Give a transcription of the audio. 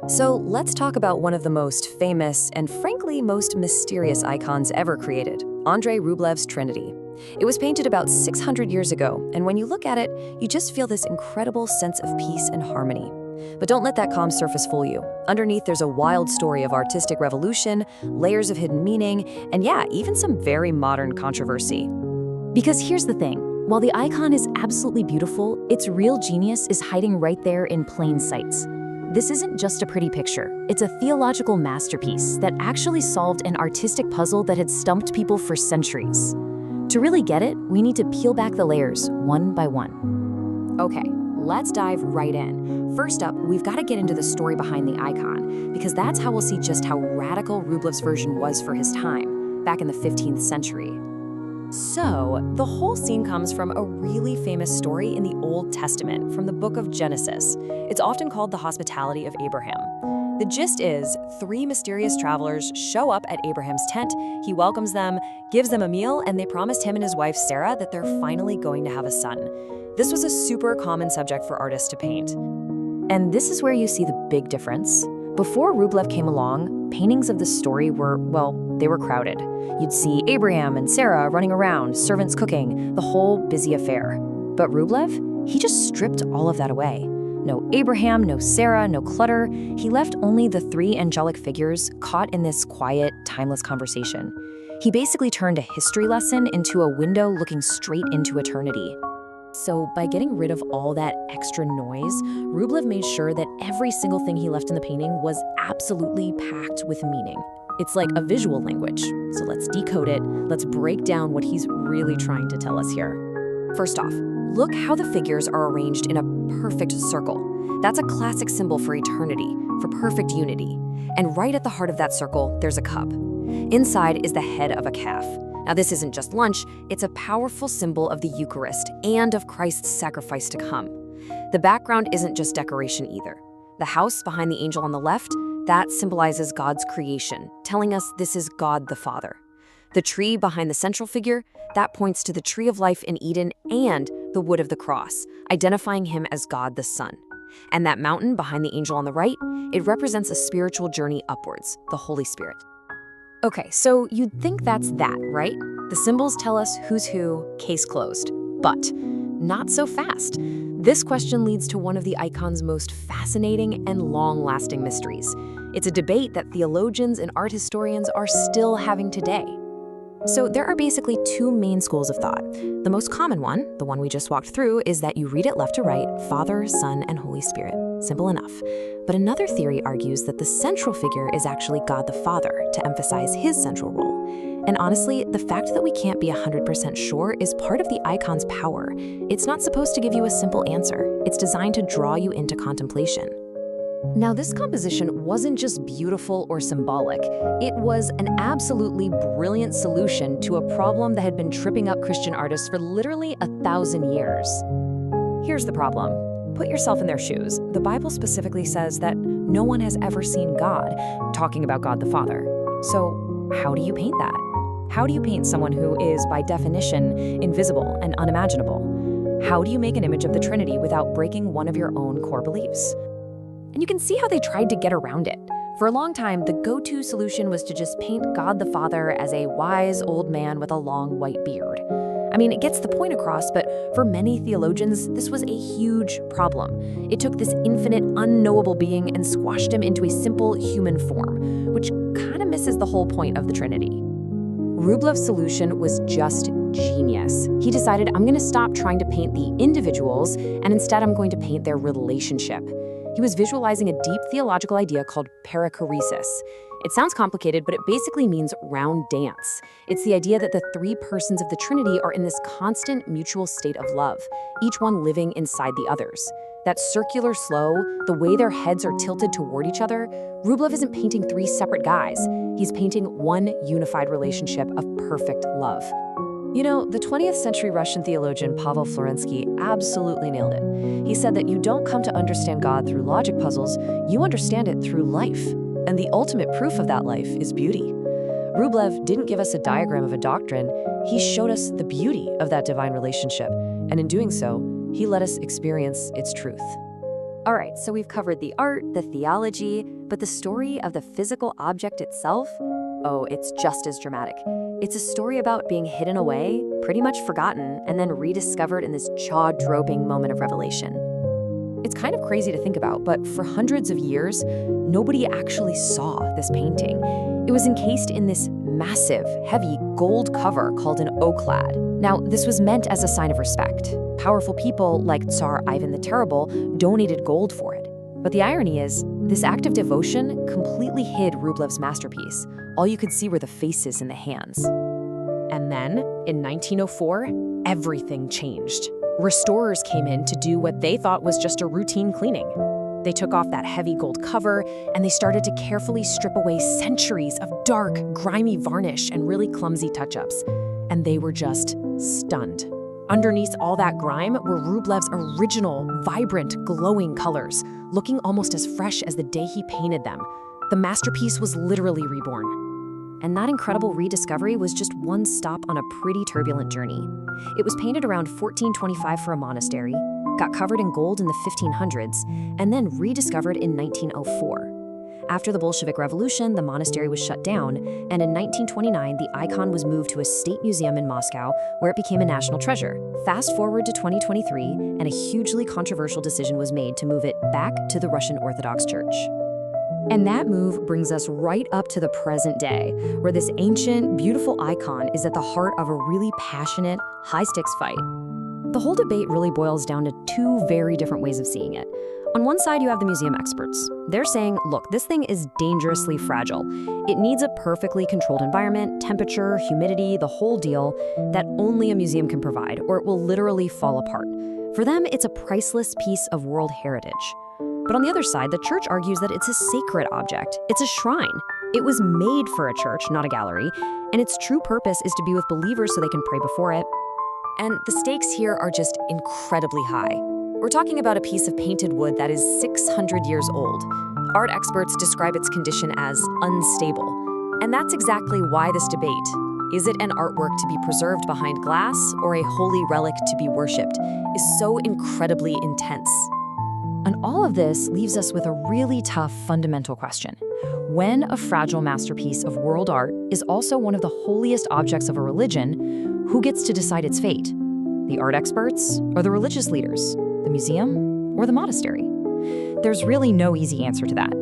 So let's talk about one of the most famous and frankly most mysterious icons ever created, Andrei Rublev's Trinity. It was painted about 600 years ago, and when you look at it, you just feel this incredible sense of peace and harmony. But don't let that calm surface fool you. Underneath, there's a wild story of artistic revolution, layers of hidden meaning, and yeah, even some very modern controversy. Because here's the thing, while the icon is absolutely beautiful, its real genius is hiding right there in plain sight. This isn't just a pretty picture, it's a theological masterpiece that actually solved an artistic puzzle that had stumped people for centuries. To really get it, we need to peel back the layers one by one. Okay, let's dive right in. First up, we've got to get into the story behind the icon, because that's how we'll see just how radical Rublev's version was for his time, back in the 15th century. So, the whole scene comes from a really famous story in the Old Testament, from the book of Genesis. It's often called the hospitality of Abraham. The gist is, three mysterious travelers show up at Abraham's tent, he welcomes them, gives them a meal, and they promised him and his wife Sarah that they're finally going to have a son. This was a super common subject for artists to paint. And this is where you see the big difference. Before Rublev came along, paintings of this story were, well, they were crowded. You'd see Abraham and Sarah running around, servants cooking, the whole busy affair. But Rublev, he just stripped all of that away. No Abraham, no Sarah, no clutter. He left only the three angelic figures caught in this quiet, timeless conversation. He basically turned a history lesson into a window looking straight into eternity. So by getting rid of all that extra noise, Rublev made sure that every single thing he left in the painting was absolutely packed with meaning. It's like a visual language. So let's decode it. Let's break down what he's really trying to tell us here. First off, look how the figures are arranged in a perfect circle. That's a classic symbol for eternity, for perfect unity. And right at the heart of that circle, there's a cup. Inside is the head of a calf. Now, this isn't just lunch, it's a powerful symbol of the Eucharist and of Christ's sacrifice to come. The background isn't just decoration either. The house behind the angel on the left, that symbolizes God's creation, telling us this is God the Father. The tree behind the central figure, that points to the tree of life in Eden and the wood of the cross, identifying him as God the Son. And that mountain behind the angel on the right, it represents a spiritual journey upwards, the Holy Spirit. Okay, so you'd think that's that, right? The symbols tell us who's who, case closed. But not so fast. This question leads to one of the icon's most fascinating and long-lasting mysteries. It's a debate that theologians and art historians are still having today. So there are basically two main schools of thought. The most common one, the one we just walked through, is that you read it left to right, Father, Son, and Holy Spirit. Simple enough. But another theory argues that the central figure is actually God the Father, to emphasize his central role. And honestly, the fact that we can't be 100% sure is part of the icon's power. It's not supposed to give you a simple answer. It's designed to draw you into contemplation. Now, this composition wasn't just beautiful or symbolic. It was an absolutely brilliant solution to a problem that had been tripping up Christian artists for literally 1,000 years. Here's the problem. Put yourself in their shoes. The Bible specifically says that no one has ever seen God, talking about God the Father. So how do you paint that? How do you paint someone who is, by definition, invisible and unimaginable? How do you make an image of the Trinity without breaking one of your own core beliefs? And you can see how they tried to get around it. For a long time, the go-to solution was to just paint God the Father as a wise old man with a long white beard. I mean, it gets the point across, but for many theologians, this was a huge problem. It took this infinite, unknowable being and squashed him into a simple human form, which kind of misses the whole point of the Trinity. Rublev's solution was just genius. He decided, I'm going to stop trying to paint the individuals, and instead I'm going to paint their relationship. He was visualizing a deep theological idea called perichoresis. It sounds complicated, but it basically means round dance. It's the idea that the three persons of the Trinity are in this constant mutual state of love, each one living inside the others. That circular slow, the way their heads are tilted toward each other, Rublev isn't painting three separate guys. He's painting one unified relationship of perfect love. You know, the 20th century Russian theologian Pavel Florensky absolutely nailed it. He said that you don't come to understand God through logic puzzles, you understand it through life. And the ultimate proof of that life is beauty. Rublev didn't give us a diagram of a doctrine, he showed us the beauty of that divine relationship. And in doing so, he let us experience its truth. All right, so we've covered the art, the theology, but the story of the physical object itself? Oh, it's just as dramatic. It's a story about being hidden away, pretty much forgotten, and then rediscovered in this jaw-dropping moment of revelation. It's kind of crazy to think about, but for hundreds of years, nobody actually saw this painting. It was encased in this massive, heavy gold cover called an oklad. Now, this was meant as a sign of respect. Powerful people like Tsar Ivan the Terrible donated gold for it. But the irony is, this act of devotion completely hid Rublev's masterpiece. All you could see were the faces and the hands. And then, in 1904, everything changed. Restorers came in to do what they thought was just a routine cleaning. They took off that heavy gold cover, and they started to carefully strip away centuries of dark, grimy varnish and really clumsy touch-ups. And they were just stunned. Underneath all that grime were Rublev's original, vibrant, glowing colors, looking almost as fresh as the day he painted them. The masterpiece was literally reborn. And that incredible rediscovery was just one stop on a pretty turbulent journey. It was painted around 1425 for a monastery, got covered in gold in the 1500s, and then rediscovered in 1904. After the Bolshevik Revolution, the monastery was shut down, and in 1929, the icon was moved to a state museum in Moscow, where it became a national treasure. Fast forward to 2023, and a hugely controversial decision was made to move it back to the Russian Orthodox Church. And that move brings us right up to the present day, where this ancient, beautiful icon is at the heart of a really passionate, high-stakes fight. The whole debate really boils down to two very different ways of seeing it. On one side, you have the museum experts. They're saying, look, this thing is dangerously fragile. It needs a perfectly controlled environment, temperature, humidity, the whole deal, that only a museum can provide, or it will literally fall apart. For them, it's a priceless piece of world heritage. But on the other side, the church argues that it's a sacred object. It's a shrine. It was made for a church, not a gallery, and its true purpose is to be with believers so they can pray before it. And the stakes here are just incredibly high. We're talking about a piece of painted wood that is 600 years old. Art experts describe its condition as unstable. And that's exactly why this debate, is it an artwork to be preserved behind glass or a holy relic to be worshipped, is so incredibly intense. And all of this leaves us with a really tough fundamental question. When a fragile masterpiece of world art is also one of the holiest objects of a religion, who gets to decide its fate? The art experts or the religious leaders? The museum or the monastery? There's really no easy answer to that.